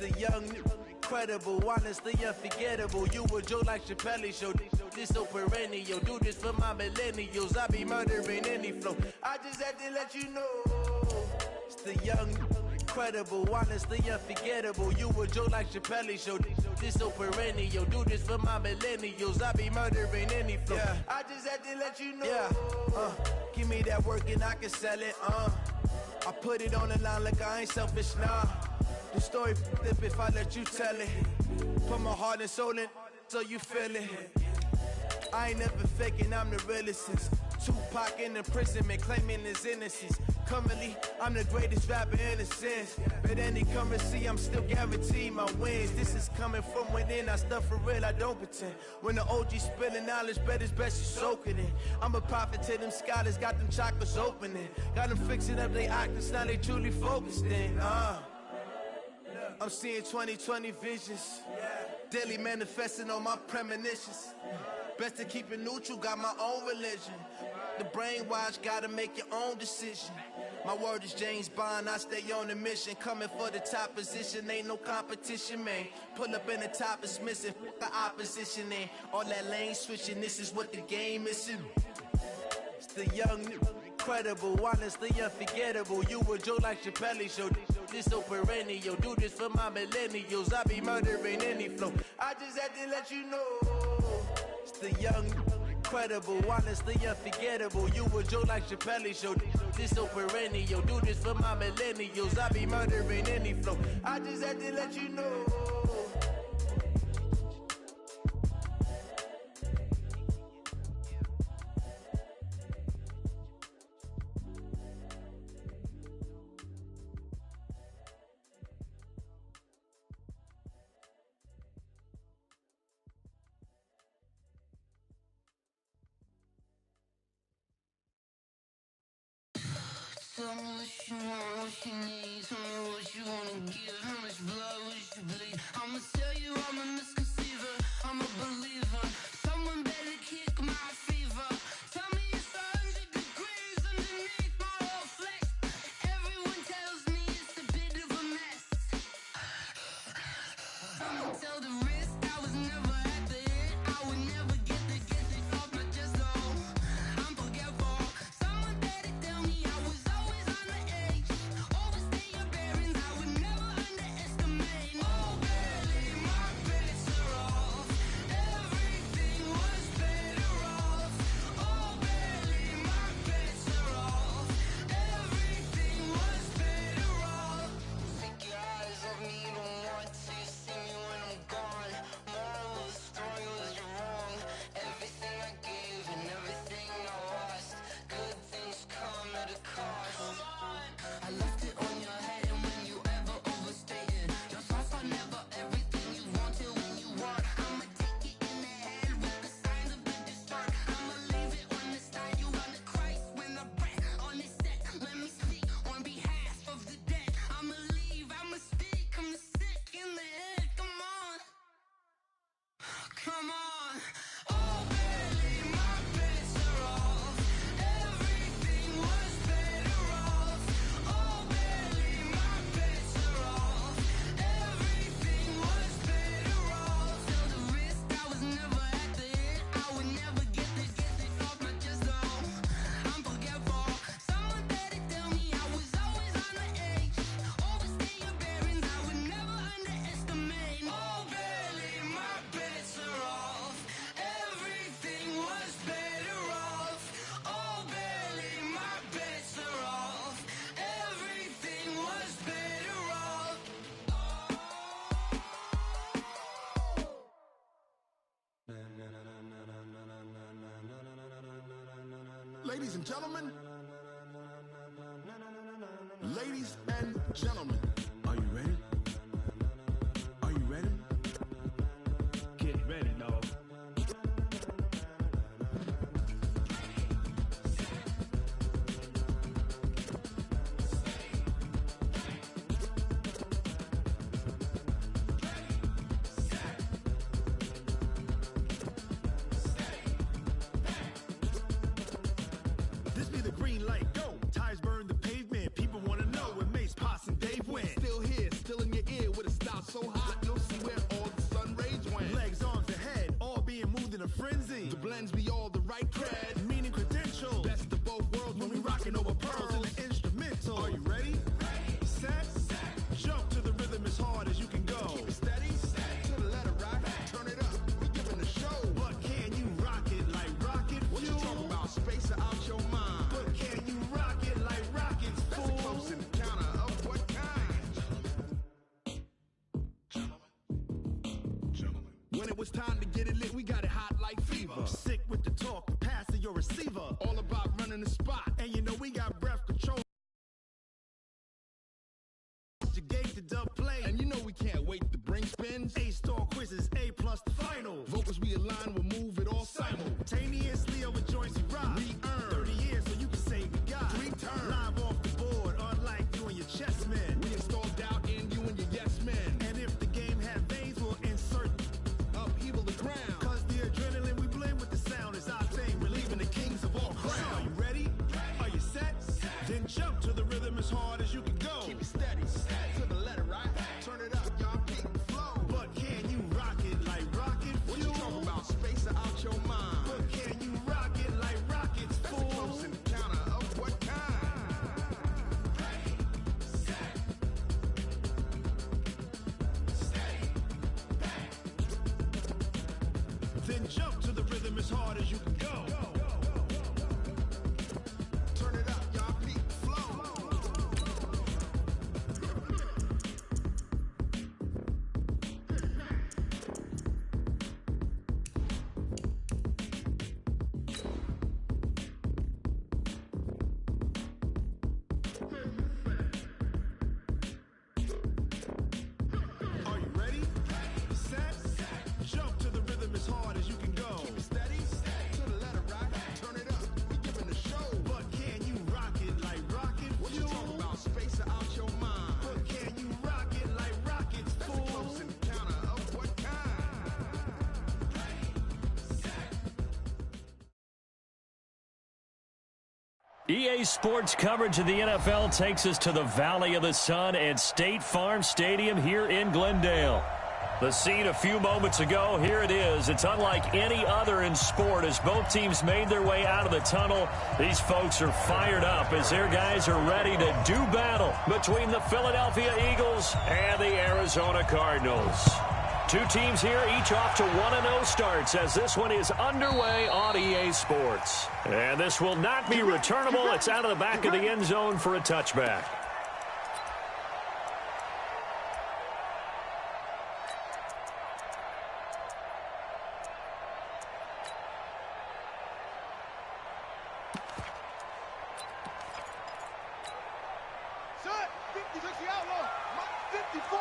The young, incredible, honestly unforgettable. You a joke like Chappelle Show. This so perennial. Do this for my millennials. I be murdering any flow. I just had to let you know. It's the young, incredible, honestly unforgettable. You a joke like Chappelle Show. This so perennial. Do this for my millennials. I be murdering any flow. Yeah. I just had to let you know. Yeah. Give me that work and I can sell it. I put it on the line like I ain't selfish, nah. The story flip if I let you tell it. Put my heart and soul in so you feel it. I ain't never faking, I'm the realest since Tupac in imprisonment, claiming his innocence. Currently, I'm the greatest rapper in a sense. But any currency, I'm still guaranteed my wins. This is coming from within, I stuff for real, I don't pretend. When the OG spilling knowledge, bet it's best you soak it in. I'm a prophet to them scholars, got them chakras opening. Got them fixing up their octaves, now they truly focused in. I'm seeing 2020 visions, daily manifesting on my premonitions. Best to keep it neutral, got my own religion. The brainwash, gotta make your own decision. My word is James Bond, I stay on a mission. Coming for the top position, ain't no competition, man. Pull up in the top, it's missing, fuck the opposition, and all that lane switching, this is what the game is. It's the young, incredible, honestly unforgettable. You a joke like Chappelle Show. This so perennial. Do this for my millennials. I be murdering any flow. I just had to let you know. It's the young, incredible, honestly unforgettable. You a joke like Chappelle Show. This so perennial. Do this for my millennials. I be murdering any flow. I just had to let you know. Tell me what you want, what you need. Tell me what you wanna give. How much blood would you bleed? I'ma tell you I'm a misconceiver, I'm a believer. Someone better kick my fever. Tell me it's 100 degrees underneath my whole flesh. Everyone tells me it's a bit of a mess. I'ma tell the risk I was never at the hit. I would never get it off my chest though. I'm forgetful. Someone better tell me I was always on the edge. Overstay your bearings, I would never underestimate. Oh barely, my bets are off. Everything was better off. Oh barely, my bets are off. Everything was better off. Take your eyes off me, you don't want to see me when I'm gone. Moral of the story was you're wrong. Everything I gave and everything I lost. Good things come at a cost. I left it on your head, and when you ever overstated, your thoughts are never everything you wanted when you want. I'ma take it in the head with the signs of the distort. I'ma leave it on the side. You run the Christ when the breath on this set. Let me speak on behalf of the dead. I'ma leave, I'ma speak. I'm sick in the head. Come on, come on. Oh barely, my bets are off. Everything was better off. Oh barely, my bets are off. Everything was better off. Tell the risk I was never at the hit. I would never get it off my chest though. I'm forgetful. Someone better tell me I was always on the edge. Overstay your bearings, I would never underestimate. Oh barely, my bets are off. Everything was better off. Oh barely, my bets are off. Everything was better off. Ladies and gentlemen, ladies and gentlemen, are you ready? Are you ready? Get ready, dog. This be the green light, go. Tires burn the pavement. People wanna know when Mace, Poss, and Dave went. When it was time to get it lit, we got it hot like fever. Sick with the talk, pass to your receiver. All about running the spot, and you know we got breath control. Your gate to dub play, and you know we can't wait to bring spins. A-star quizzes, A+ the final. Vocals we align, we'll move it all simultaneously over joints we rock. We earn 30 years so you can say we got 3 turns. Live off the board, unlike you and your chess men. We install doubt in you and your yes men. And if the game had veins, we'll insert upheaval the ground. Cause the adrenaline we blend with the sound is our thing. Relieving the kings of all crowns. So are you ready? Are you set? Then jump to the rhythm as hard as you can go. Keep it steady. To the letter, right? Turn it up, y'all. Keep the flow. But can you rock it like rocket fuel? What you talking about? Space out your mind. But can you rock it like rockets, fool? That's a close encounter of what kind? Ready, set, stay back. Then jump to the rhythm as hard as you can go. Turn it up, y'all. Keep the flow. Are you ready? Set, jump to the rhythm as hard as you can go. Keep it steady, to the letter, right? Turn it up, we giving the show. But can you rock it like rocket fuel? What you talking about? Space out your mind. But can you rock it like rockets, fool? That's a close encounter of what kind? EA Sports coverage of the NFL takes us to the Valley of the Sun at State Farm Stadium here in Glendale. The scene a few moments ago, here it is. It's unlike any other in sport as both teams made their way out of the tunnel. These folks are fired up as their guys are ready to do battle between the Philadelphia Eagles and the Arizona Cardinals. Two teams here, each off to 1-0 starts as this one is underway on EA Sports. And this will not be returnable. It's out of the back of the end zone for a touchback. Set, 56 the outlaw, 54.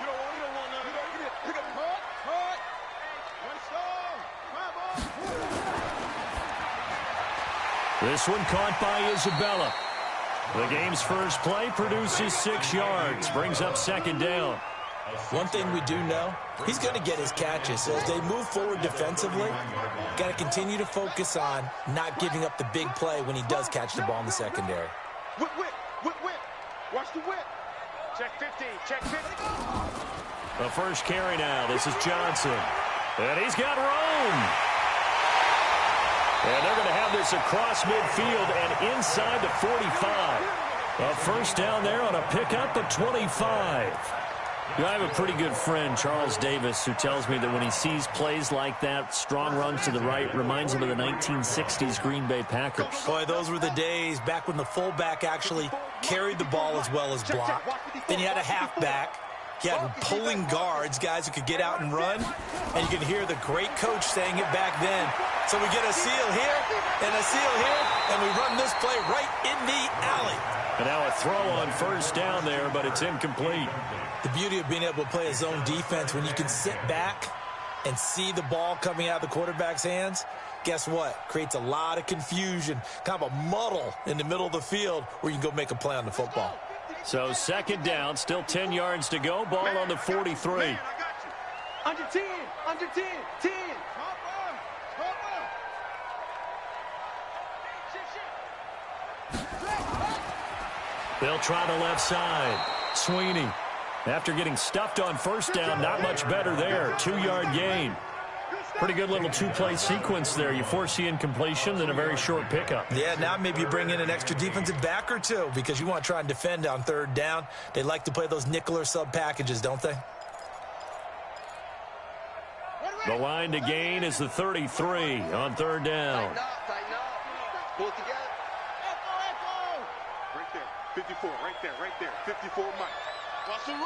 You don't want none. Pick up hard. One star. This one caught by Isabella. The game's first play produces 6 yards, brings up second down. One thing we do know, he's going to get his catches. So as they move forward defensively, got to continue to focus on not giving up the big play when he does catch the ball in the secondary. Whip. Watch the whip. Check 50. The first carry now. This is Johnson. And he's got room. And they're going to have this across midfield and inside the 45. A first down there on a pickup at 25. You know, I have a pretty good friend, Charles Davis, who tells me that when he sees plays like that, strong runs to the right, reminds him of the 1960s Green Bay Packers. Boy, those were the days back when the fullback actually carried the ball as well as blocked. Then you had a halfback. You had pulling guards, guys who could get out and run. And you can hear the great coach saying it back then. So we get a seal here and a seal here, and we run this play right in the alley. And now a throw on first down there, but it's incomplete. The beauty of being able to play a zone defense when you can sit back and see the ball coming out of the quarterback's hands, guess what? Creates a lot of confusion, kind of a muddle in the middle of the field where you can go make a play on the football. So second down, still 10 yards to go. Ball on the 43. Under 10. 10. They'll try the left side. Sweeney, after getting stuffed on first down, not much better there. 2-yard gain. Pretty good little two-play sequence there. You force the incompletion, then a very short pickup. Yeah, now maybe you bring in an extra defensive back or two because you want to try and defend on third down. They like to play those nickel or sub packages, don't they? The line to gain is the 33 on third down. Tighten up. Pull it together. Echo. Right there. 54, right there. 54, Mike. Watch the run.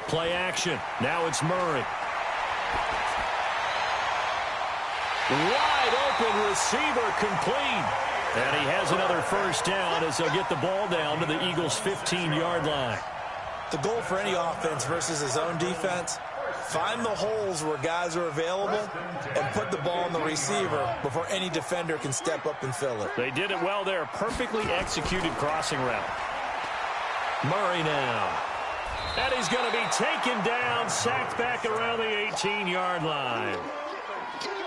Play action. Now it's Murray. Wide open receiver complete. And he has another first down as they'll get the ball down to the Eagles' 15-yard line. The goal for any offense versus his own defense, find the holes where guys are available and put the ball on the receiver before any defender can step up and fill it. They did it well there. Perfectly executed crossing route. Murray now. And he's going to be taken down, sacked back around the 18-yard line.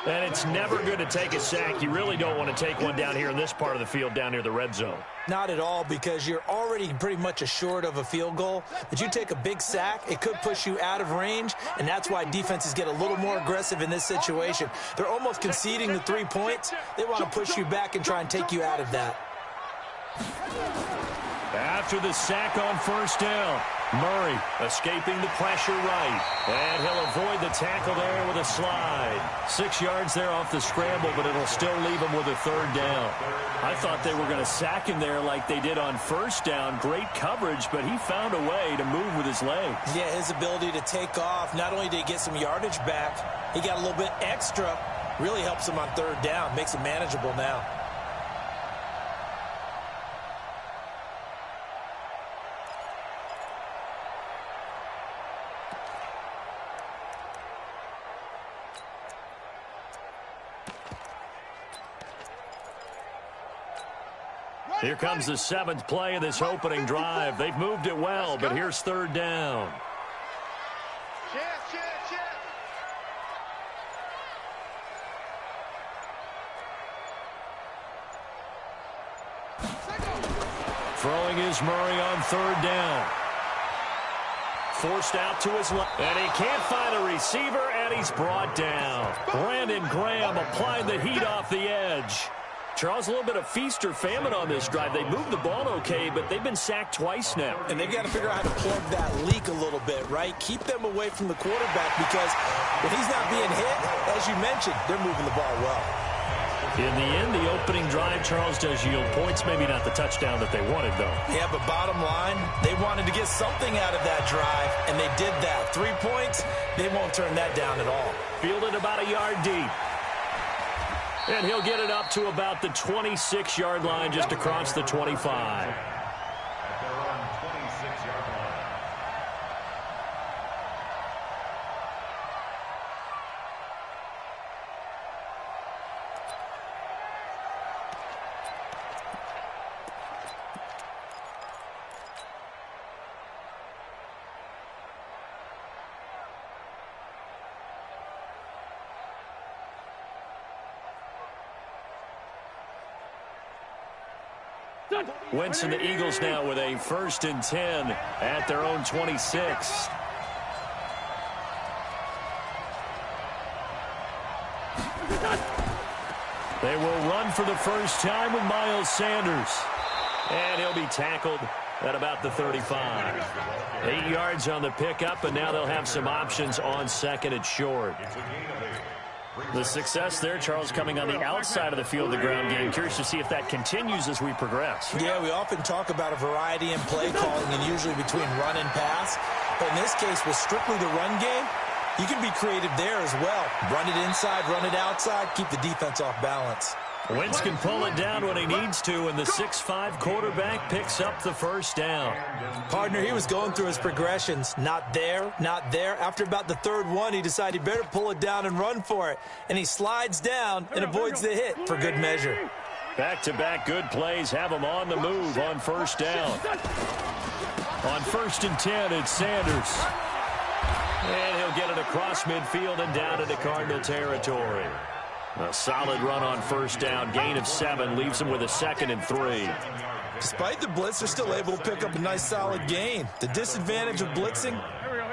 And it's never good to take a sack. You really don't want to take one down here in this part of the field, down near the red zone. Not at all, because you're already pretty much assured of a field goal. But you take a big sack, it could push you out of range, and that's why defenses get a little more aggressive in this situation. They're almost conceding the 3 points. They want to push you back and try and take you out of that. After the sack on first down, Murray escaping the pressure right. And he'll avoid the tackle there with a slide. 6 yards there off the scramble, but it'll still leave him with a third down. I thought they were going to sack him there like they did on first down. Great coverage, but he found a way to move with his legs. Yeah, his ability to take off, not only did he get some yardage back, he got a little bit extra. Really helps him on third down, makes it manageable now. Here comes the 7th play of this opening drive. They've moved it well, but here's third down. Throwing is Murray on third down. Forced out to his left. And he can't find a receiver, and he's brought down. Brandon Graham applied the heat off the edge. Charles, a little bit of feast or famine on this drive. They moved the ball okay, but they've been sacked twice now. And they've got to figure out how to plug that leak a little bit, right? Keep them away from the quarterback, because when he's not being hit, as you mentioned, they're moving the ball well. In the end, the opening drive, Charles, does yield points. Maybe not the touchdown that they wanted, though. Yeah, but bottom line, they wanted to get something out of that drive, and they did that. 3 points, they won't turn that down at all. Fielded about a yard deep. And he'll get it up to about the 26-yard line, just across the 25. Wentz and the Eagles now with a 1st and 10 at their own 26. They will run for the first time with Miles Sanders. And he'll be tackled at about the 35. 8 yards on the pickup, and now they'll have some options on second and short. The success there, Charles, coming on the outside of the field, the ground game. Curious to see if that continues as we progress. Yeah, we often talk about a variety in play calling, and usually between run and pass. But in this case, with strictly the run game, you can be creative there as well. Run it inside, run it outside, keep the defense off balance. Wentz can pull it down when he needs to, and the 6'5" quarterback picks up the first down. Partner, he was going through his progressions. Not there, not there. After about the third one, he decided he better pull it down and run for it. And he slides down and avoids the hit for good measure. Back-to-back good plays have him on the move on first down. On 1st and 10, it's Sanders. And he'll get it across midfield and down into Cardinal territory. A solid run on first down. Gain of 7 leaves him with a 2nd and 3. Despite the blitz, they're still able to pick up a nice solid gain. The disadvantage of blitzing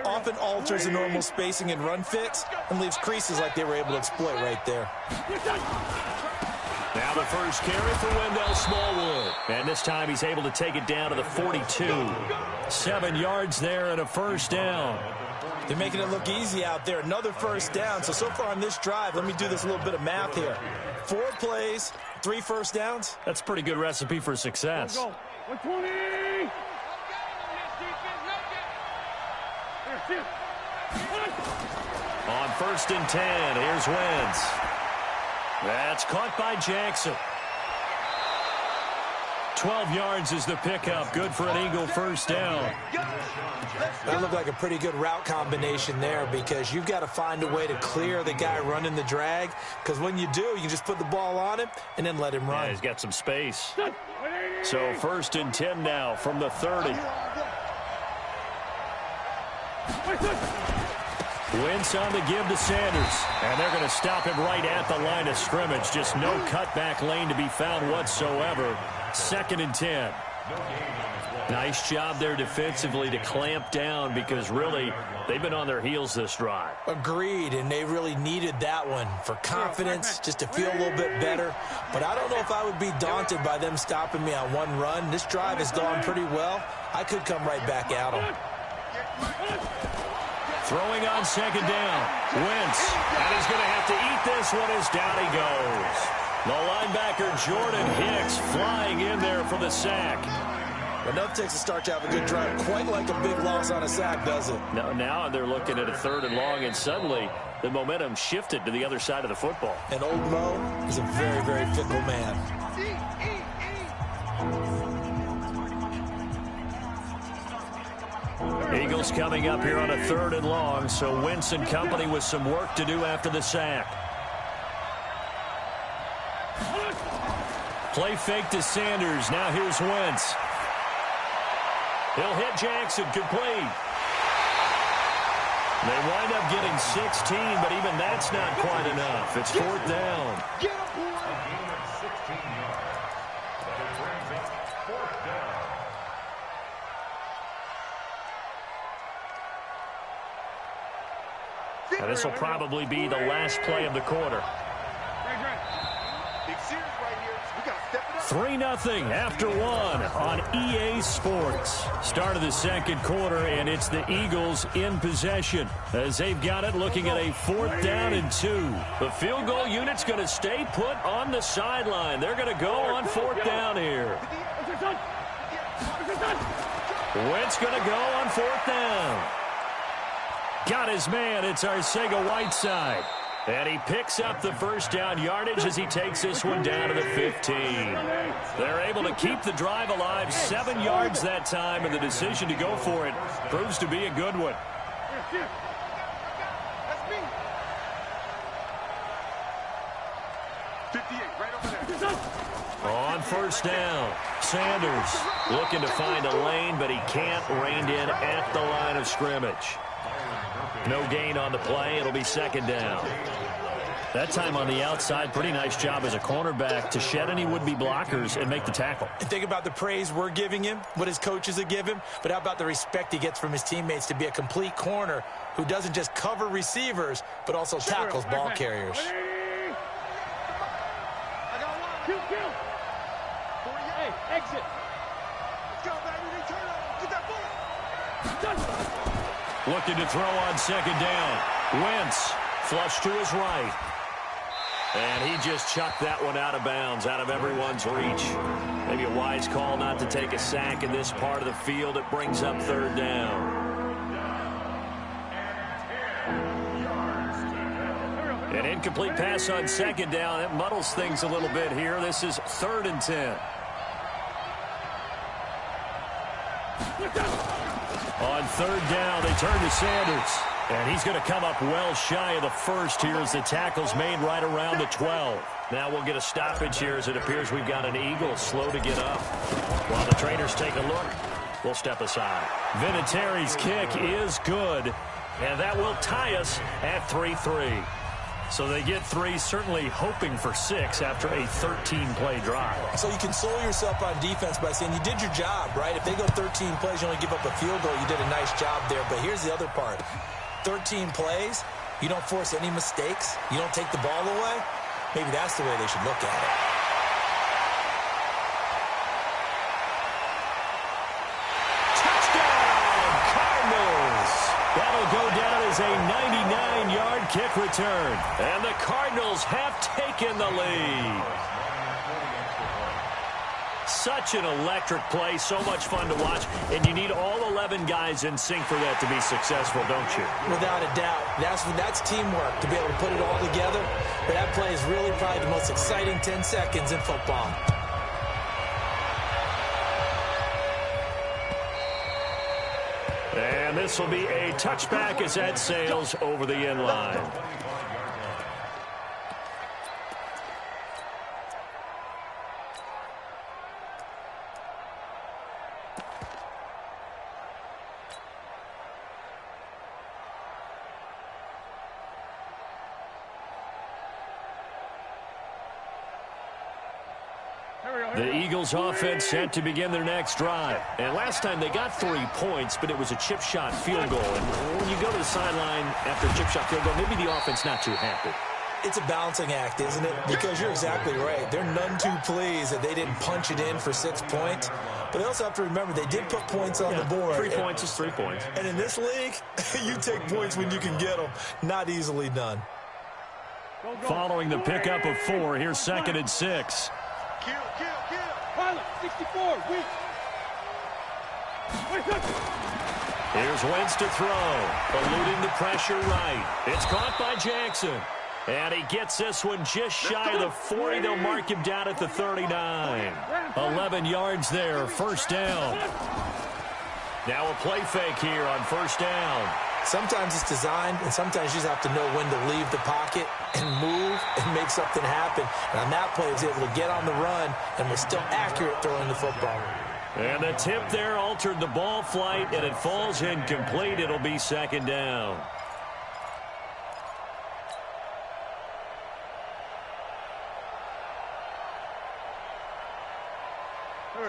often alters the normal spacing and run fits and leaves creases like they were able to exploit right there. Now the first carry for Wendell Smallwood. And this time he's able to take it down to the 42. 7 yards there and a first down. They're making it look easy out there. Another first down. So far on this drive, let me do this little bit of math here. 4 plays, 3 first downs. That's a pretty good recipe for success. On 1st and 10, here's Wentz. That's caught by Jackson. 12 yards is the pickup. Good for an Eagle first down. That looked like a pretty good route combination there, because you've got to find a way to clear the guy running the drag, because when you do, you can just put the ball on him and then let him run. Yeah, he's got some space. So 1st and 10 now from the 30. Wentz on the give to Sanders, and they're going to stop him right at the line of scrimmage. Just no cutback lane to be found whatsoever. 2nd and 10. Nice job there defensively to clamp down, because really they've been on their heels this drive. Agreed, and they really needed that one for confidence, just to feel a little bit better. But I don't know if I would be daunted by them stopping me on one run. This drive has gone pretty well. I could come right back at them. Throwing on 2nd down. Wentz, and he's going to have to eat this one as down he goes. The linebacker Jordan Hicks flying in there for the sack. Enough takes a start to have a good drive. Quite like a big loss on a sack, does it? Now they're looking at a 3rd and long, and suddenly the momentum shifted to the other side of the football. And old Mo is a very, very fickle man. Eagles coming up here on a 3rd and long, so Wentz and company with some work to do after the sack. Play fake to Sanders. Now here's Wentz. He'll hit Jackson, complete. They wind up getting 16, but even that's not quite enough. It's 4th down. And this will probably be the last play of the quarter. 3-0 after 1 on EA Sports. Start of the 2nd quarter, and it's the Eagles in possession as they've got it, looking at a 4th down and 2. The field goal unit's going to stay put on the sideline. They're going to go on 4th down here. Wentz going to go on 4th down. Got his man. It's Arcega-Whiteside. And he picks up the first down yardage as he takes this one down to the 15. They're able to keep the drive alive, 7 yards that time, and the decision to go for it proves to be a good one. On 1st down, Sanders looking to find a lane, but he can't, reined in at the line of scrimmage. No gain on the play. It'll be 2nd down. That time on the outside, pretty nice job as a cornerback to shed any would-be blockers and make the tackle. And think about the praise we're giving him, what his coaches have given him, but how about the respect he gets from his teammates to be a complete corner who doesn't just cover receivers, but also tackles ball carriers. Exit. Looking to throw on 2nd down. Wentz, flush to his right. And he just chucked that one out of bounds, out of everyone's reach. Maybe a wise call not to take a sack in this part of the field. It brings up 3rd down. An incomplete pass on 2nd down. It muddles things a little bit here. This is 3rd and 10. On 3rd down, they turn to Sanders. And he's going to come up well shy of the first here as the tackle's made right around the 12. Now we'll get a stoppage here as it appears we've got an Eagle slow to get up. While the trainers take a look, we'll step aside. Vinatieri's kick is good, and that will tie us at 3-3. So they get 3, certainly hoping for 6 after a 13-play drive. So you console yourself on defense by saying you did your job, right? If they go 13 plays, you only give up a field goal, you did a nice job there. But here's the other part. 13 plays, you don't force any mistakes, you don't take the ball away. Maybe that's the way they should look at it. Touchdown, Cardinals! That'll go down as a 99-yard kick return. And the Cardinals have taken the lead. Such an electric play, so much fun to watch, and you need all 11 guys in sync for that to be successful, don't you? Without a doubt. That's teamwork, to be able to put it all together. But that play is really probably the most exciting 10 seconds in football. And this will be a touchback as that sails over the end line. The Eagles offense set to begin their next drive. And last time they got 3 points, but it was a chip shot field goal. And when you go to the sideline after a chip shot field goal, maybe the offense not too happy. It's a balancing act, isn't it? Because you're exactly right. They're none too pleased that they didn't punch it in for 6 points. But they also have to remember they did put points on the board. 3 points is 3 points. And in this league, you take points when you can get them. Not easily done. Following the pickup of 4, here's 2nd and 6. Kill. Pilot, 64, weak. Here's Wentz to throw. Eluding the pressure right. It's caught by Jackson. And he gets this one just shy of the 40. They'll mark him down at the 39. 11 yards there, first down. Now a play fake here on first down. Sometimes it's designed, and sometimes you just have to know when to leave the pocket and move and make something happen. And on that play, he was able to get on the run and was still accurate throwing the football. And the tip there altered the ball flight, and it falls incomplete. It'll be 2nd down.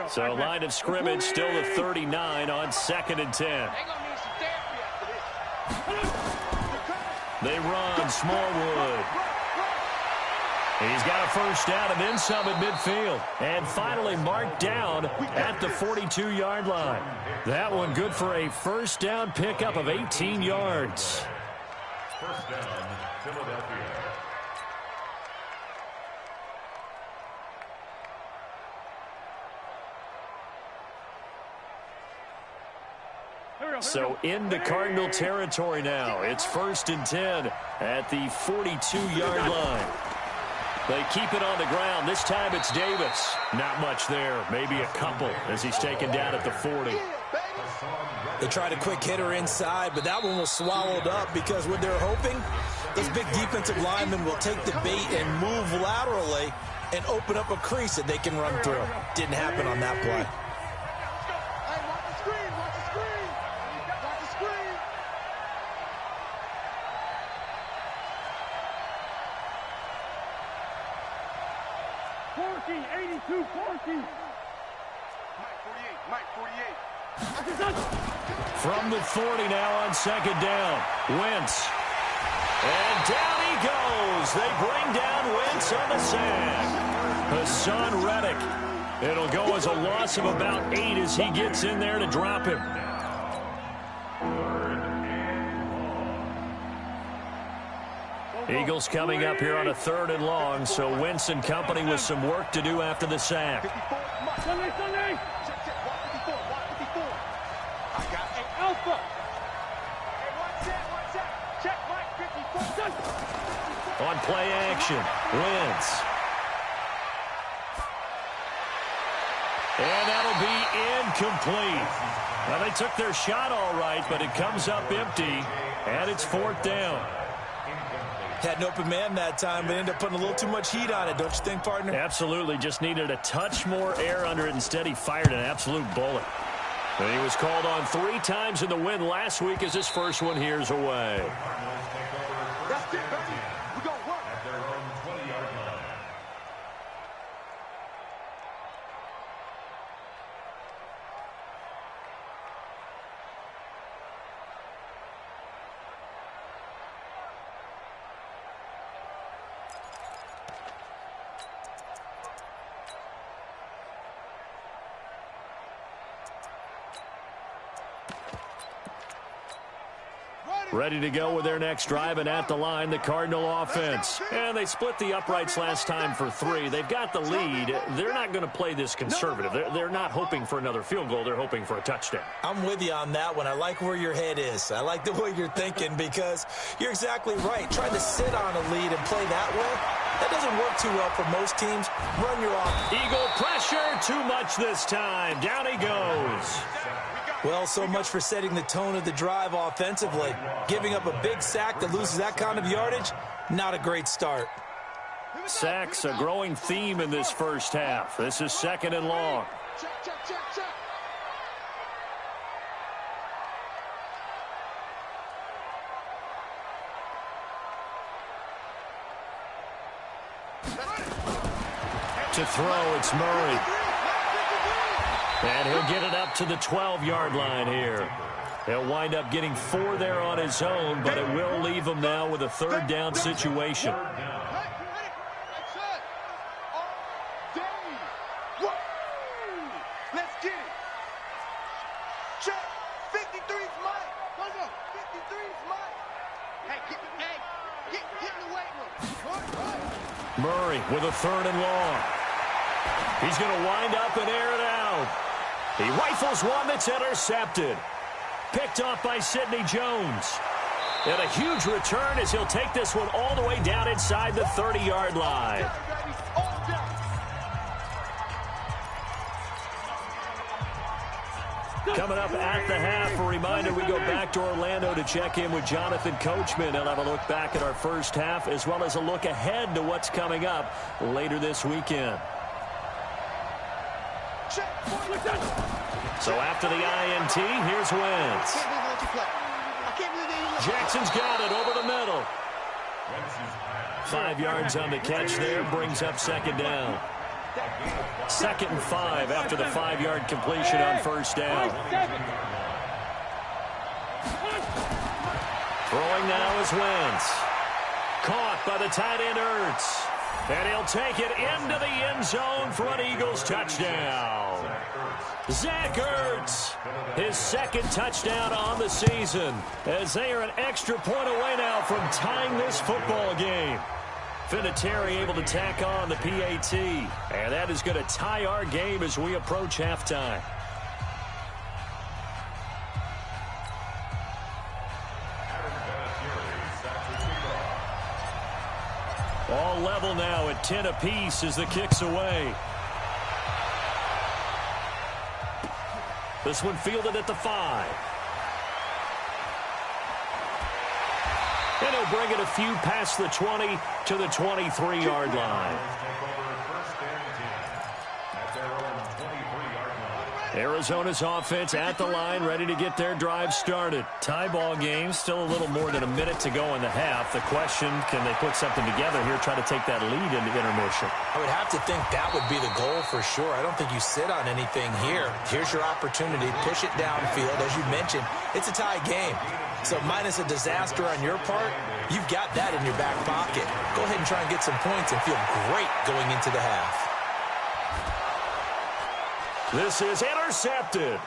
So line of scrimmage still the 39 on 2nd and 10. They run Smallwood. He's got a first down and then some at midfield. And finally marked down at the 42-yard line. That one good for a first down pickup of 18 yards. First down, Philadelphia. So into Cardinal territory now. It's 1st and 10 at the 42-yard line. They keep it on the ground. This time it's Davis. Not much there. Maybe a couple as he's taken down at the 40. They tried a quick hitter inside, but that one was swallowed up because what they're hoping, those big defensive linemen will take the bait and move laterally and open up a crease that they can run through. Didn't happen on that play. From the 40 now on 2nd down. Wentz. And down he goes. They bring down Wentz on the sack. Hassan Reddick. It'll go as a loss of about 8 as he gets in there to drop him. Eagles coming up here on a 3rd and long, so Wentz and company with some work to do after the sack. On play action, Wentz. And that'll be incomplete. Now, they took their shot all right, but it comes up empty, and it's 4th down. Had an open man that time, but ended up putting a little too much heat on it, don't you think, partner? Absolutely. Just needed a touch more air under it. Instead, he fired an absolute bullet. And he was called on 3 times in the win last week as his first one here's away. That's it, baby. We got work. At their own 20-yard line. Ready. Ready to go with their next drive, and at the line, the Cardinal offense. And they split the uprights last time for 3. They've got the lead. They're not going to play this conservative. They're not hoping for another field goal. They're hoping for a touchdown. I'm with you on that one. I like where your head is. I like the way you're thinking because you're exactly right. Trying to sit on a lead and play that way, that doesn't work too well for most teams. Run your offense. Eagle pressure, too much this time. Down he goes. Well, so much for setting the tone of the drive offensively. Giving up a big sack that loses that kind of yardage, not a great start. Sacks, a growing theme in this first half. This is 2nd and long. To throw, it's Murray. And he'll get it up to the 12-yard line here. He'll wind up getting 4 there on his own, but it will leave him now with a 3rd down situation. Let's get it. Check. 53's mine. No. 53's mine. Hey, get in the weight room. Murray with a 3rd and long. He's going to wind up and air it out. He rifles one that's intercepted. Picked off by Sidney Jones. And a huge return as he'll take this one all the way down inside the 30-yard line. Coming up at the half, a reminder we go back to Orlando to check in with Jonathan Coachman. He'll have a look back at our first half as well as a look ahead to what's coming up later this weekend. So after the INT, here's Wentz. Jackson's got it over the middle. 5 yards on the catch there, brings up 2nd down. 2nd and 5 after the 5-yard completion on 1st down. Throwing now is Wentz. Caught by the tight end Ertz. And he'll take it into the end zone for an Eagles touchdown. Zach Ertz, his 2nd touchdown on the season, as they are an extra point away now from tying this football game. Vinatieri able to tack on the PAT, and that is going to tie our game as we approach halftime. All level now at 10 apiece as the kick's away. This one fielded at the 5. And he'll bring it a few past the 20 to the 23-yard line. Arizona's offense at the line, ready to get their drive started. Tie ball game, still a little more than a minute to go in the half. The question, can they put something together here, try to take that lead into intermission? I would have to think that would be the goal for sure. I don't think you sit on anything here. Here's your opportunity. Push it downfield. As you mentioned, it's a tie game. So minus a disaster on your part, you've got that in your back pocket. Go ahead and try and get some points and feel great going into the half. This is intercepted.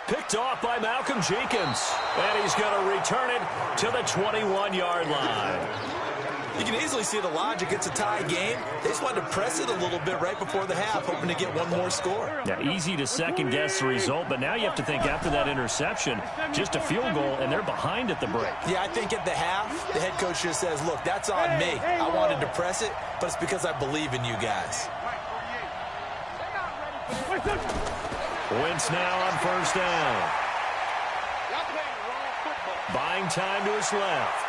Picked off by Malcolm Jenkins. And he's going to return it to the 21-yard line. You can easily see the logic. It's a tie game. They just wanted to press it a little bit right before the half, hoping to get one more score. Yeah, easy to second-guess the result, but now you have to think after that interception, just a field goal, and they're behind at the break. Yeah, I think at the half, the head coach just says, look, that's on me. I wanted to press it, but it's because I believe in you guys. Wentz now on 1st down. Buying time to his left.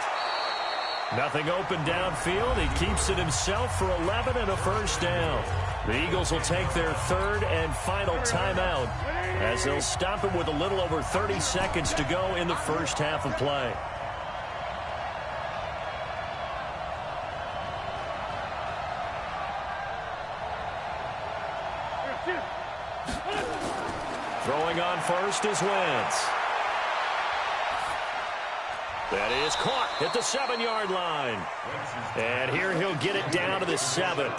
Nothing open downfield. He keeps it himself for 11 and a 1st down. The Eagles will take their 3rd and final timeout as they'll stop him with a little over 30 seconds to go in the first half of play. Throwing on 1st is Wentz. That is caught at the 7-yard line. And here he'll get it down to the 7.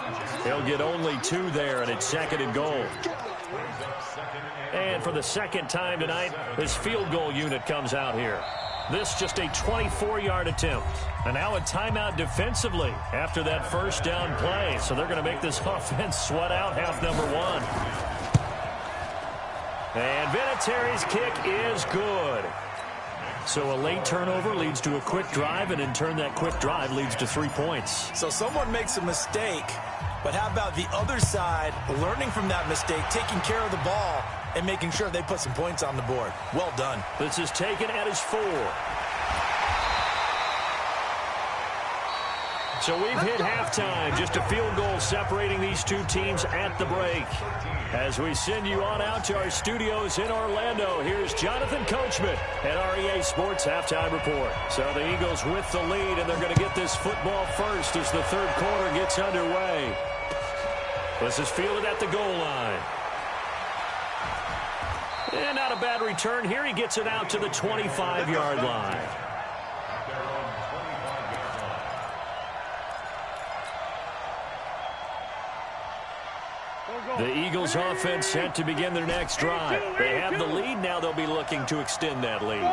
He'll get only 2 there, and it's 2nd and goal. And for the 2nd time tonight, this field goal unit comes out here. This just a 24-yard attempt. And now a timeout defensively after that first down play. So they're going to make this offense sweat out half number one. And Vinatieri's kick is good. So a late turnover leads to a quick drive, and in turn that quick drive leads to 3 points. So someone makes a mistake, but how about the other side learning from that mistake, taking care of the ball, and making sure they put some points on the board? Well done. This is taken at his 4. So we've hit halftime. Just a field goal separating these two teams at the break. As we send you on out to our studios in Orlando, here's Jonathan Coachman at REA Sports Halftime Report. So the Eagles with the lead, and they're going to get this football first as the third quarter gets underway. This is fielded at the goal line. And not a bad return here. He gets it out to the 25-yard line. The Eagles offense set to begin their next drive. They have the lead now. They'll be looking to extend that lead.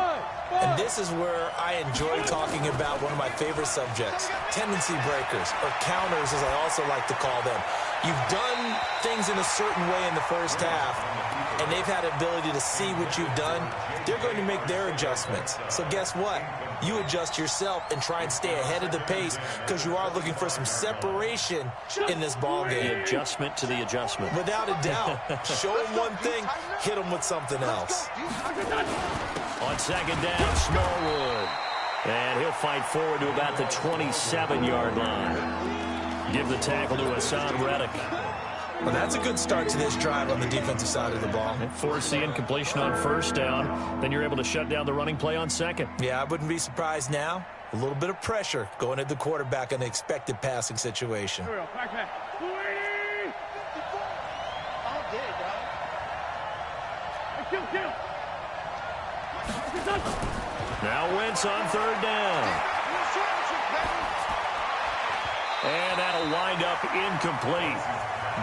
And this is where I enjoy talking about one of my favorite subjects, tendency breakers, or counters as I also like to call them. You've done things in a certain way in the first half, and they've had the ability to see what you've done. They're going to make their adjustments. So guess what? You adjust yourself and try and stay ahead of the pace because you are looking for some separation in this ball game. The adjustment to the adjustment. Without a doubt. Show them one thing, hit them with something else. On second down, Smallwood. And he'll fight forward to about the 27-yard line. Give the tackle to Hassan Reddick. Well, that's a good start to this drive on the defensive side of the ball. Force the incompletion on first down. Then you're able to shut down the running play on second. Yeah, I wouldn't be surprised now. A little bit of pressure going at the quarterback in the expected passing situation. Now Wentz on third down. And that'll wind up incomplete.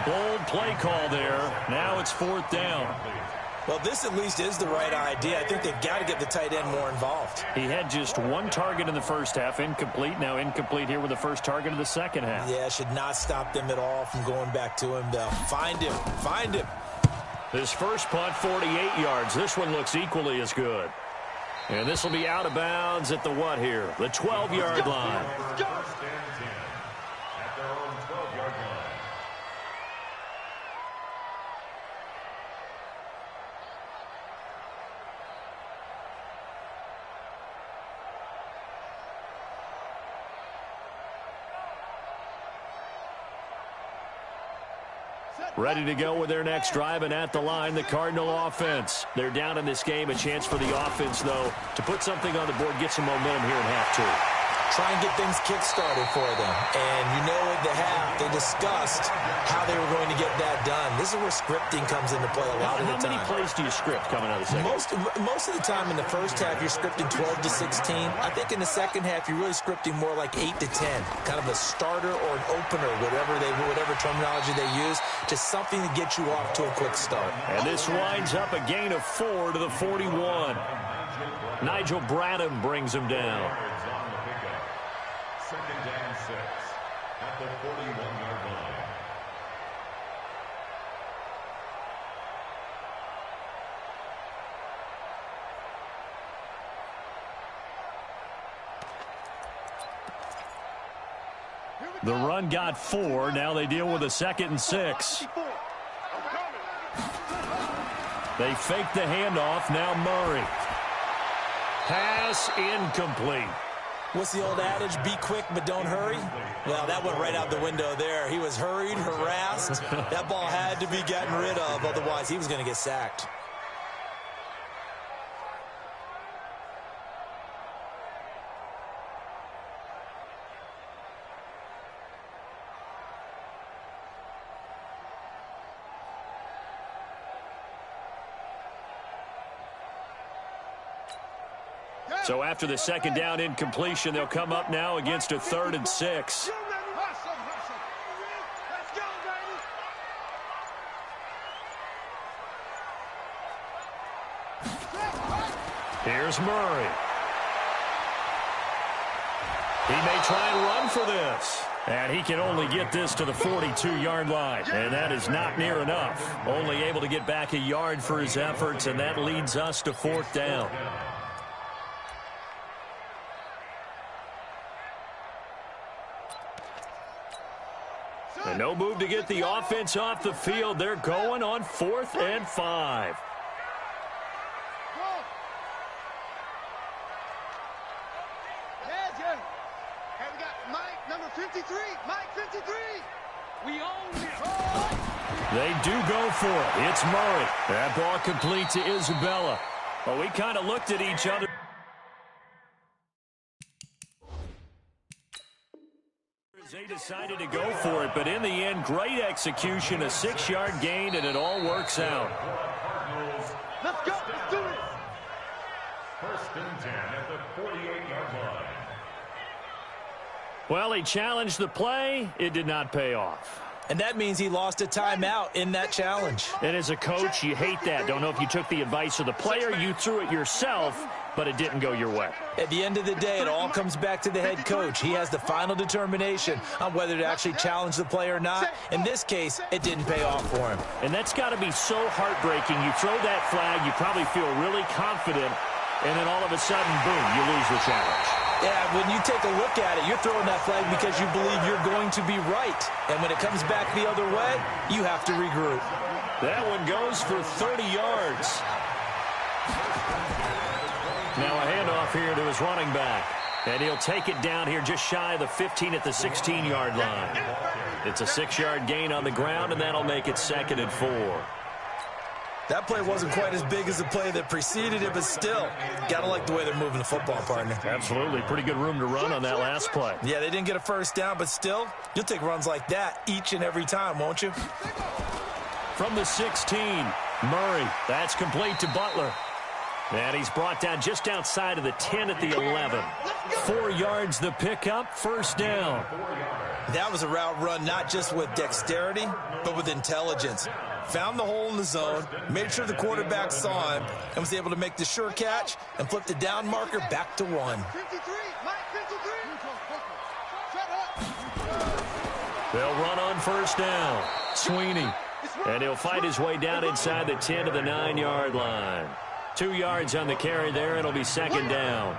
Bold play call there. Now it's fourth down. Well, this at least is the right idea. I think they've got to get the tight end more involved. He had just one target in the first half, incomplete. Now incomplete here with the first target of the second half. Yeah, should not stop them at all from going back to him, though. Find him. Find him. This first punt, 48 yards. This one looks equally as good. And this will be out of bounds at the what here? The 12-yard line. At their own 12-yard line. Ready to go with their next drive, and at the line, the Cardinal offense. They're down in this game. A chance for the offense, though, to put something on the board, get some momentum here in half two. Try and get things kick-started for them. And you know at the half, they discussed how they were going to get that done. This is where scripting comes into play a lot of the time. How many plays do you script coming out of the second? Most of the time in the first half, you're scripting 12 to 16. I think in the second half, you're really scripting more like 8 to 10. Kind of a starter or an opener, whatever terminology they use. Just something to get you off to a quick start. And this winds up a gain of 4 to the 41. Nigel Bradham brings him down. Second down 6 at the 41-yard line. The run got 4. Now they deal with a 2nd and 6. They fake the handoff. Now Murray. Pass incomplete. What's the old adage? Be quick, but don't hurry? Well, that went right out the window there. He was hurried, harassed. That ball had to be gotten rid of. Otherwise, he was going to get sacked. So after the second down incompletion, they'll come up now against a 3rd and 6. Here's Murray. He may try and run for this. And he can only get this to the 42-yard line. And that is not near enough. Only able to get back a yard for his efforts, and that leads us to 4th down. And no move to get the offense off the field. They're going on 4th and 5. Hey, we got Mike, number 53. Mike, 53. We own it. They do go for it. It's Murray. That ball complete to Isabella. Well, we kind of looked at each other. They decided to go for it, but in the end, great execution, a 6-yard gain, and it all works out. Let's go. Let's do it. 1st and 10 at the 48-yard line. Well, he challenged the play. It did not pay off. And that means he lost a timeout in that challenge. And as a coach, you hate that. Don't know if you took the advice of the player, you threw it yourself, but it didn't go your way. At the end of the day, it all comes back to the head coach. He has the final determination on whether to actually challenge the play or not. In this case, it didn't pay off for him. And that's got to be so heartbreaking. You throw that flag, you probably feel really confident, and then all of a sudden, boom, you lose the challenge. Yeah, when you take a look at it, you're throwing that flag because you believe you're going to be right. And when it comes back the other way, you have to regroup. That one goes for 30 yards. Now a handoff here to his running back. And he'll take it down here just shy of the 15 at the 16-yard line. It's a 6-yard gain on the ground, and that'll make it 2nd and 4. That play wasn't quite as big as the play that preceded it, but still, got to like the way they're moving the football, partner. Absolutely. Pretty good room to run on that last play. Yeah, they didn't get a 1st down, but still, you'll take runs like that each and every time, won't you? From the 16, Murray. That's complete to Butler. And he's brought down just outside of the 10 at the 11. 4 yards the pickup, 1st down. That was a route run not just with dexterity, but with intelligence. Found the hole in the zone, made sure the quarterback saw him, and was able to make the sure catch and flip the down marker back to 1. 53. Mike, 53. Shut up. They'll run on 1st down. Sweeney. And he'll fight his way down inside the 10 to the 9-yard line. 2 yards on the carry there. It'll be 2nd down.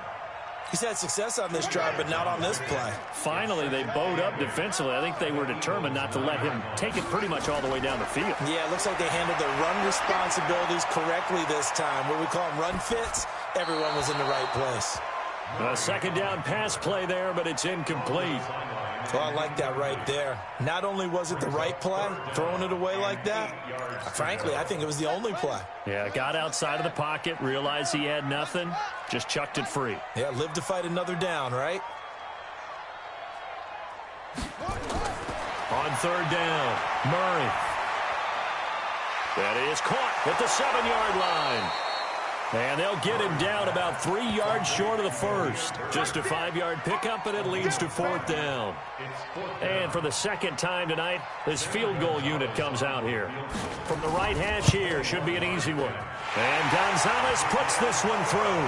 He's had success on this drive, but not on this play. Finally, they bowed up defensively. I think they were determined not to let him take it pretty much all the way down the field. Yeah, it looks like they handled their run responsibilities correctly this time. What we call them run fits, everyone was in the right place. A 2nd down pass play there, but it's incomplete. Well, I like that right there. Not only was it the right play, throwing it away like that, frankly, I think it was the only play. Yeah, got outside of the pocket, realized he had nothing, just chucked it free. Yeah, live to fight another down, right? On 3rd down, Murray. That is caught at the 7-yard line. And they'll get him down about 3 yards short of the 1st. Just a 5-yard pickup, and it leads to 4th down. And for the 2nd time tonight, this field goal unit comes out here. From the right hash here, should be an easy one. And Gonzalez puts this one through.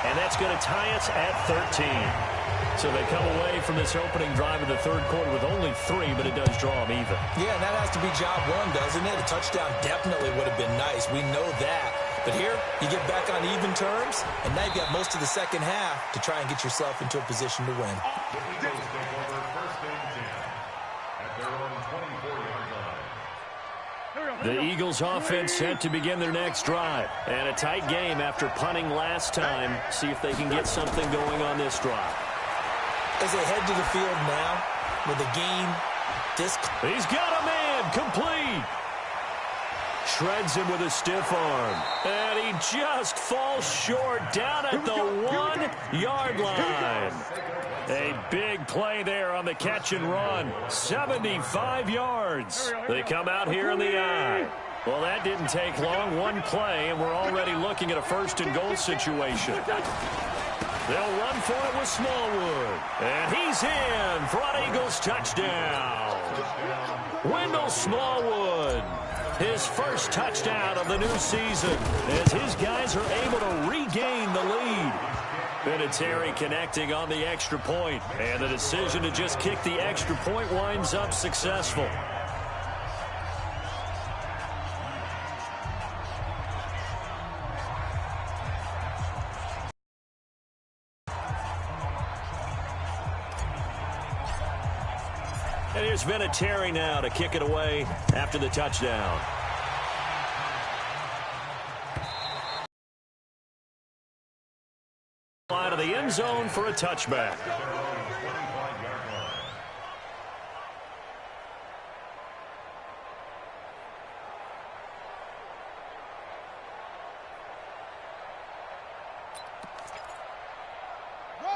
And that's going to tie us at 13. So they come away from this opening drive of the 3rd quarter with only 3, but it does draw them even. Yeah, and that has to be job 1, doesn't it? A touchdown definitely would have been nice. We know that. But here, you get back on even terms, and now you've got most of the 2nd half to try and get yourself into a position to win. The Eagles offense set to begin their next drive. And a tight game after punting last time. See if they can get something going on this drive. As they head to the field now, with the game He's got a man, complete. Shreds him with a stiff arm. And he just falls short down at the 1-yard line. A big play there on the catch and run. 75 yards. They come out here in the eye. Well, that didn't take long. One play, and we're already looking at a 1st and goal situation. They'll run for it with Smallwood. And he's in for an Eagles touchdown. Wendell Smallwood. His first touchdown of the new season as his guys are able to regain the lead. Vinatieri connecting on the extra point, and the decision to just kick the extra point winds up successful. And here's Vinatieri now to kick it away after the touchdown. Line of the end zone for a touchback.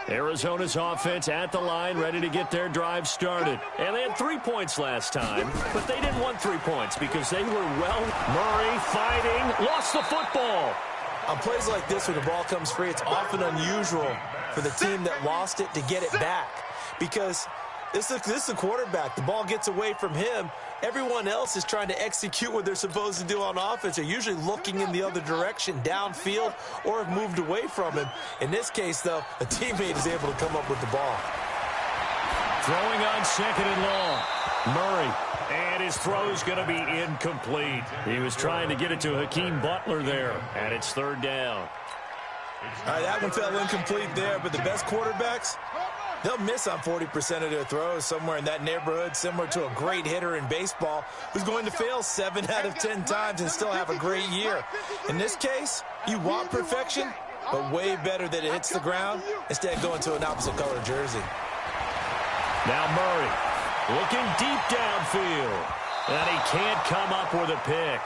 Arizona's offense at the line, ready to get their drive started. And they had 3 points last time, but they didn't want 3 points because they were well. Murray fighting, lost the football. On plays like this, when the ball comes free, it's often unusual for the team that lost it to get it back. Because this is a quarterback. The ball gets away from him. Everyone else is trying to execute what they're supposed to do on offense. They're usually looking in the other direction, downfield, or have moved away from him. In this case, though, a teammate is able to come up with the ball. Throwing on 2nd and long. Murray. And his throw's going to be incomplete. He was trying to get it to Hakeem Butler there, and it's 3rd down. All right, that one fell incomplete there, but the best quarterbacks, they'll miss on 40% of their throws, somewhere in that neighborhood, similar to a great hitter in baseball who's going to fail 7 out of 10 times and still have a great year. In this case, you want perfection, but way better that it hits the ground instead of going to an opposite color jersey. Now Murray looking deep downfield, and he can't come up with a pick.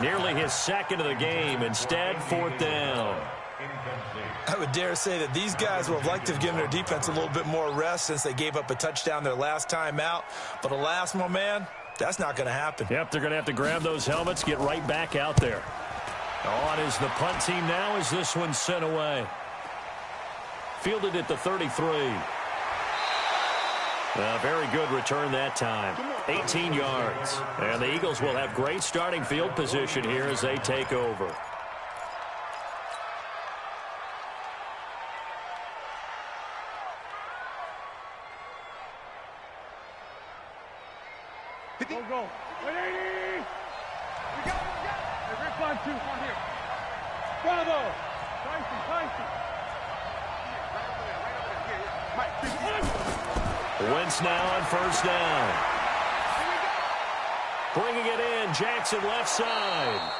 Nearly his 2nd of the game. Instead, 4th down. I would dare say that these guys would have liked to have given their defense a little bit more rest since they gave up a touchdown their last time out. But alas, my man, that's not going to happen. Yep, they're going to have to grab those helmets, get right back out there. On is the punt team now as this one's sent away. Fielded at the 33. A very good return that time. 18 yards. And the Eagles will have great starting field position here as they take over. Go. 180. We got it. Hey, Rick, 1, 2, 1 here. Bravo. Wentz now on 1st down. Bringing it in, Jackson left side.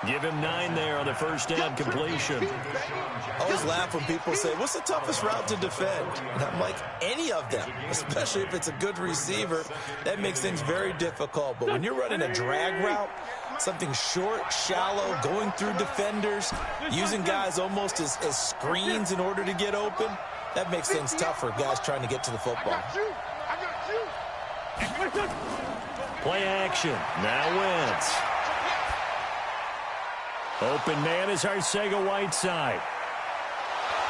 Give him 9 there on the 1st down completion. I always laugh when people say, what's the toughest route to defend? And I'm like, any of them, especially if it's a good receiver. That makes things very difficult. But when you're running a drag route, something short, shallow, going through defenders, using guys almost as screens in order to get open, that makes things tough for guys trying to get to the football. Play action. Now Wentz. Open man is Arcega-Whiteside.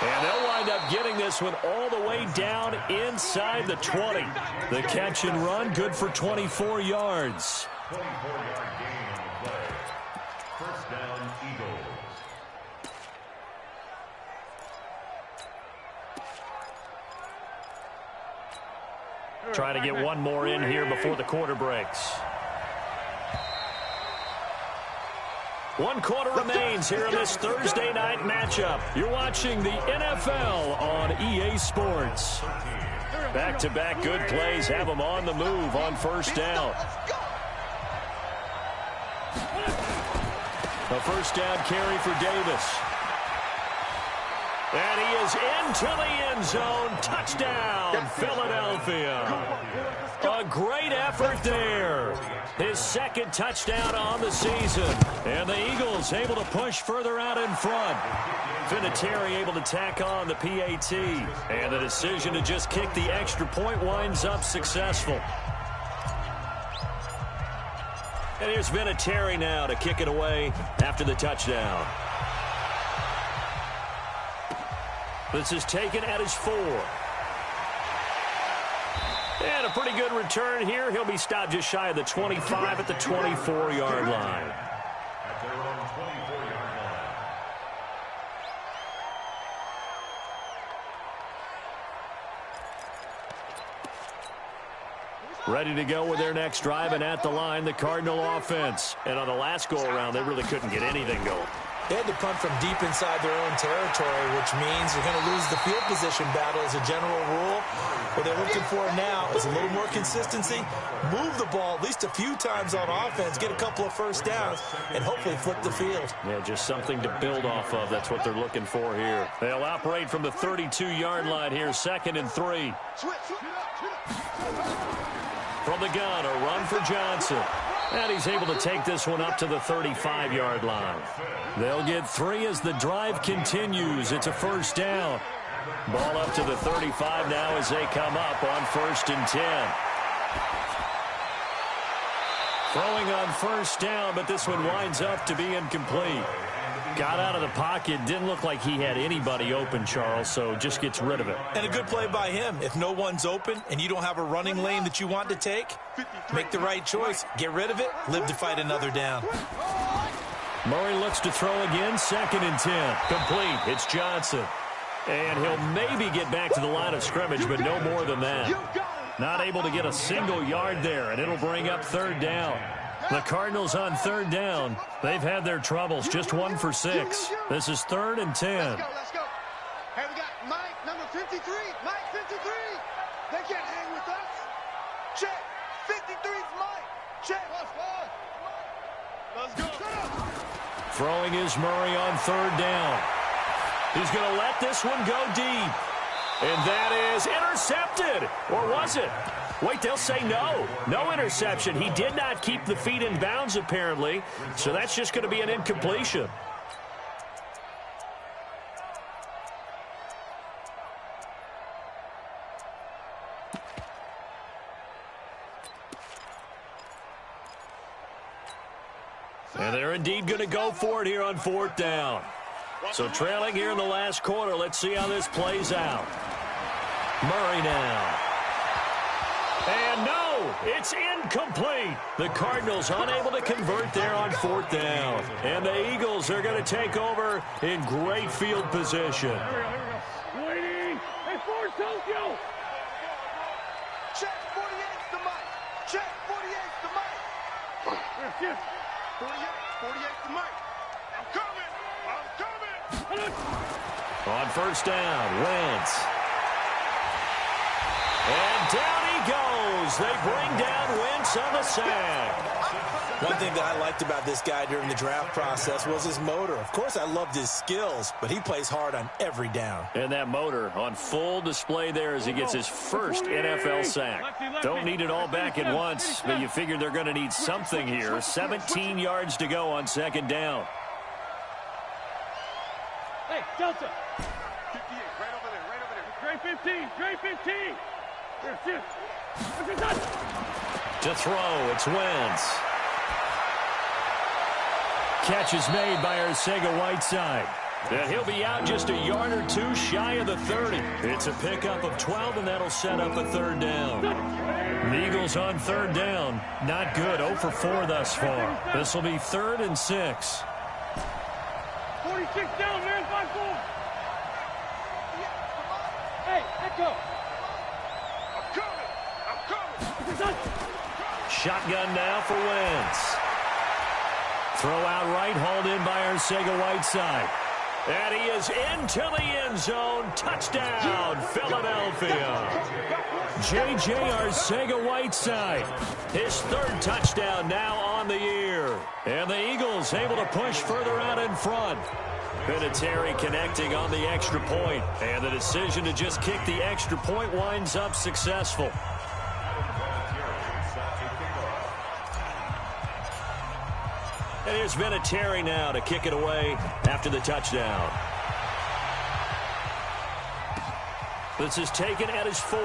And they'll wind up getting this one all the way down inside the 20. The catch and run, good for 24 yards. 24-yard gain on the play. 1st down, Eagles. Trying to get one more in here before the quarter breaks. 1 quarter remains here in this Thursday night matchup. You're watching the NFL on EA Sports. Back-to-back good plays have them on the move on 1st down. A 1st down carry for Davis. And he is into the end zone. Touchdown, Philadelphia. A great effort there. His 2nd touchdown on the season. And the Eagles able to push further out in front. Vinatieri able to tack on the PAT. And the decision to just kick the extra point winds up successful. And here's Vinatieri now to kick it away after the touchdown. This is taken at his 4. And a pretty good return here. He'll be stopped just shy of the 25 at the 24-yard line. At their own 24-yard Ready to go with their next drive, and at the line, the Cardinal offense. And on the last go-around, they really couldn't get anything going. They had to punt from deep inside their own territory, which means you're going to lose the field position battle as a general rule. What they're looking for now is a little more consistency, move the ball at least a few times on offense, get a couple of first downs, and hopefully flip the field. Yeah, just something to build off of. That's what they're looking for here. They'll operate from the 32-yard line here, 2nd and 3. From the gun, a run for Johnson. And he's able to take this one up to the 35-yard line. They'll get 3 as the drive continues. It's a first down. Ball up to the 35 now as they come up on 1st and 10. Throwing on first down, but this one winds up to be incomplete. Got out of the pocket. Didn't look like he had anybody open, Charles, so just gets rid of it. And a good play by him. If no one's open and you don't have a running lane that you want to take, make the right choice. Get rid of it. Live to fight another down. Murray looks to throw again. 2nd and 10. Complete. It's Johnson. And he'll maybe get back to the line of scrimmage, but no more than that. Not able to get a single yard there, and it'll bring up 3rd down. The Cardinals on 3rd down. They've had their troubles. Just 1 for 6. This is 3rd and 10. Let's go. Hey, we got Mike, number 53. Mike, 53. They can't hang with us. Check. 53's Mike. Check. Let's go. Throwing is Murray on 3rd down. He's going to let this one go deep. And that is intercepted. Or was it? Wait, they'll say no. No interception. He did not keep the feet in bounds, apparently. So that's just going to be an incompletion. And they're indeed going to go for it here on 4th down. So trailing here in the last quarter. Let's see how this plays out. Murray now. And no, it's incomplete. The Cardinals unable to convert there on 4th down. And the Eagles are going to take over in great field position. Here we go. Waiting. Hey, Ford, Tokyo. Check 48's the mic. Check 48's the mic. 48's the mic. I'm coming. On 1st down, Wentz. And down he goes. They bring down Wentz on the sack. One thing that I liked about this guy during the draft process was his motor. Of course, I loved his skills, but he plays hard on every down. And that motor on full display there as he gets his first NFL sack. Don't need it all back at once, but you figure they're going to need something here. 17 yards to go on 2nd down. Hey, Delta. 58, right over there. Grade 15, grade 15. Here's To throw, it's Wentz. Catch is made by Arcega-Whiteside. And he'll be out just a yard or 2 shy of the 30. It's a pickup of 12, and that'll set up a 3rd down. The Eagles on 3rd down. Not good. 0 for 4 thus far. This will be 3rd and 6. 46 down, man. 5-4. Hey, Echo. I'm coming. Shotgun now for Wentz. Throw out right, hauled in by Arcega-Whiteside. And he is into the end zone. Touchdown, Philadelphia. J.J. Arcega-Whiteside. His 3rd touchdown now on the year. And the Eagles able to push further out in front. Vinatieri connecting on the extra point. And the decision to just kick the extra point winds up successful. And here's Vinatieri now to kick it away after the touchdown. This is taken at his 4.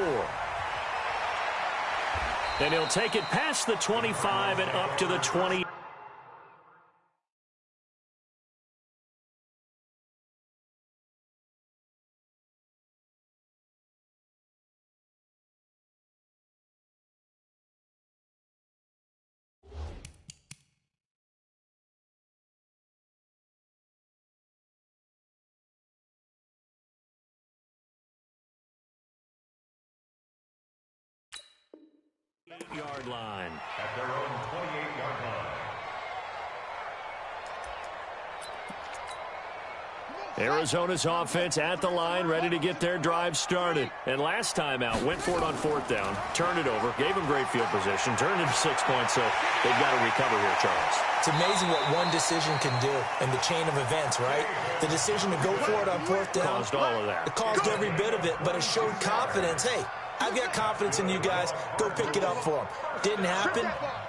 And he'll take it past the 25 and up to the 20. 8-yard line. At their own 28-yard line. Arizona's offense at the line, ready to get their drive started. And last time out, went for it on 4th down, turned it over, gave them great field position, turned it to 6 points, so they've got to recover here, Charles. It's amazing what one decision can do in the chain of events, right? The decision to go for it on 4th down. Caused all of that. It caused every bit of it, but it showed confidence. Hey, I've got confidence in you guys. Go pick it up for them. Didn't happen.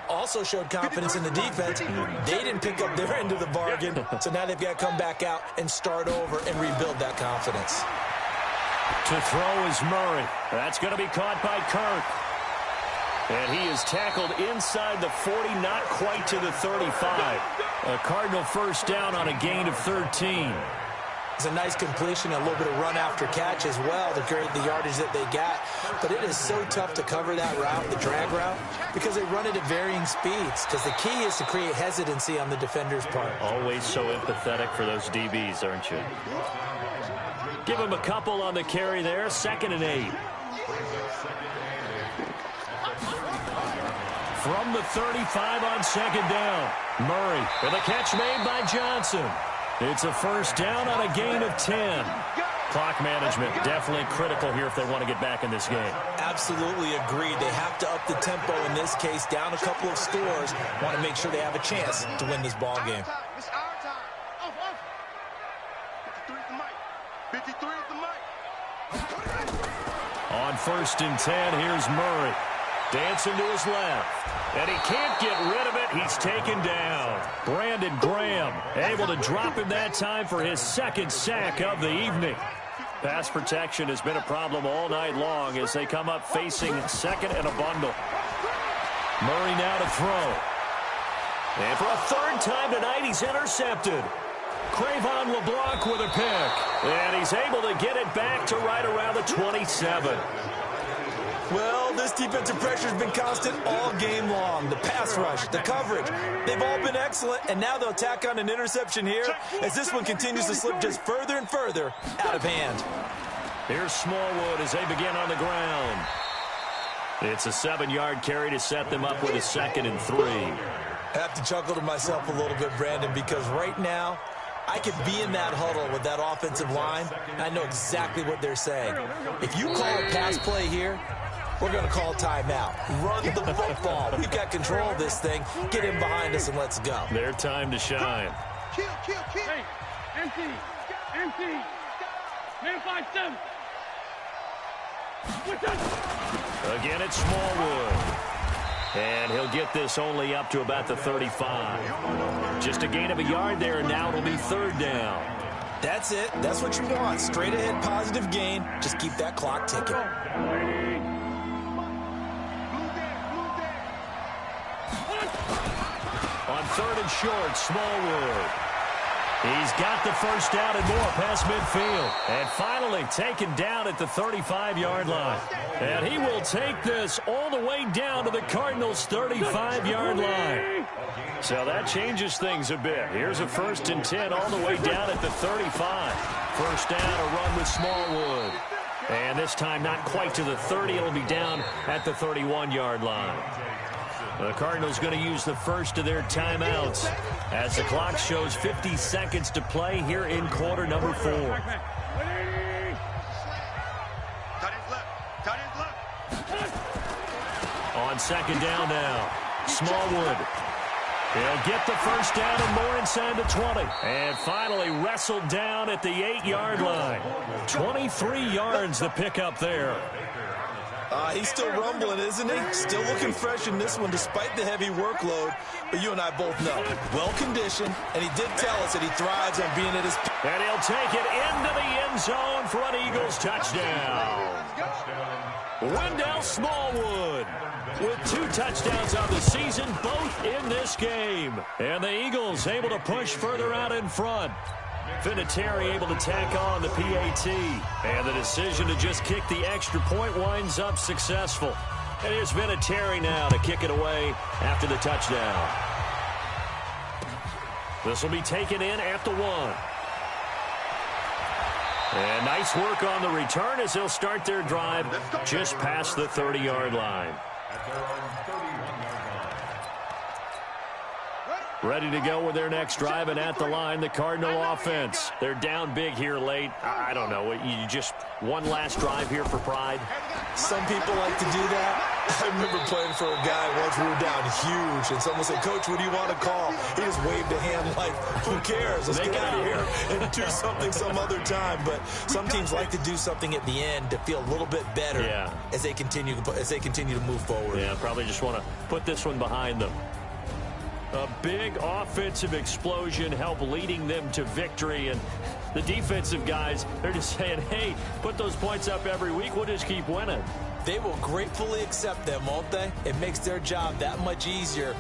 Also showed confidence in the defense. They didn't pick up their end of the bargain, so now they've got to come back out and start over and rebuild that confidence. To throw is Murray. That's going to be caught by Kirk. And he is tackled inside the 40, not quite to the 35. A Cardinal first down on a gain of 13. It's a nice completion, a little bit of run after catch as well to create the yardage that they got. But it is so tough to cover that route, the drag route, because they run it at varying speeds. Because the key is to create hesitancy on the defender's part. Always so empathetic for those DBs, aren't you? Give him a couple on the carry there. 2nd and 8. From the 35 on 2nd down. Murray with a catch made by Johnson. It's a first down on a gain of 10. Clock management definitely critical here if they want to get back in this game. Absolutely agreed. They have to up the tempo in this case, down a couple of scores. Want to make sure they have a chance to win this ball game. It's our time. Off. 53 is the mic. 53 is the mic. On 1st and 10, here's Murray. Dancing to his left. And he can't get rid of it. He's taken down. Brandon Graham able to drop him that time for his 2nd sack of the evening. Pass protection has been a problem all night long as they come up facing 2nd and a bundle. Murray now to throw. And for a 3rd time tonight, he's intercepted. Crayvon LeBlanc with a pick. And he's able to get it back to right around the 27. Well, this defensive pressure has been constant all game long. The pass rush, the coverage, they've all been excellent, and now they'll tack on an interception here as this one continues to slip just further and further out of hand. Here's Smallwood as they begin on the ground. It's a 7-yard carry to set them up with a 2nd and 3. I have to chuckle to myself a little bit, Brandon, because right now I could be in that huddle with that offensive line, and I know exactly what they're saying. If you call a pass play here, we're going to call timeout. Run the football. We've got control of this thing. Get in behind us and let's go. Their time to shine. Kill. Hey, empty. Man 5-7. Again, it's Smallwood. And he'll get this only up to about the 35. Just a gain of a yard there, and now it'll be 3rd down. That's it. That's what you want. Straight ahead, positive gain. Just keep that clock ticking. On 3rd and short, Smallwood. He's got the first down and more past midfield. And finally taken down at the 35-yard line. And he will take this all the way down to the Cardinals' 35-yard line. So that changes things a bit. Here's a 1st and 10 all the way down at the 35. First down, a run with Smallwood. And this time not quite to the 30. It'll be down at the 31-yard line. The Cardinals going to use the first of their timeouts as the clock shows 50 seconds to play here in quarter number 4. Tight end left. On 2nd down now, Smallwood. He'll get the first down and more inside the 20. And finally wrestled down at the 8-yard line. 23 yards the pickup there. He's still rumbling, isn't he? Still looking fresh in this one despite the heavy workload. But you and I both know, well-conditioned, and he did tell us that he thrives on being at his... And he'll take it into the end zone for an Eagles touchdown. Wendell Smallwood with 2 touchdowns on the season, both in this game. And the Eagles able to push further out in front. Vinatieri able to tack on the PAT. And the decision to just kick the extra point winds up successful. And here's Vinatieri now to kick it away after the touchdown. This will be taken in at the 1. And nice work on the return as they'll start their drive just past the 30-yard line. Ready to go with their next drive, and at the line, the Cardinal offense. They're down big here late. I don't know. You just one last drive here for pride? Some people like to do that. I remember playing for a guy once. We were down huge, and someone said, "Coach, what do you want to call?" He just waved a hand like, "Who cares? Let's get out of here and do something some other time." But some teams like to do something at the end to feel a little bit better as they continue to move forward. Yeah, probably just want to put this one behind them. A big offensive explosion helped leading them to victory, and the defensive guys, they're just saying, hey, put those points up every week, we'll just keep winning. They will gratefully accept them, won't they? It makes their job that much easier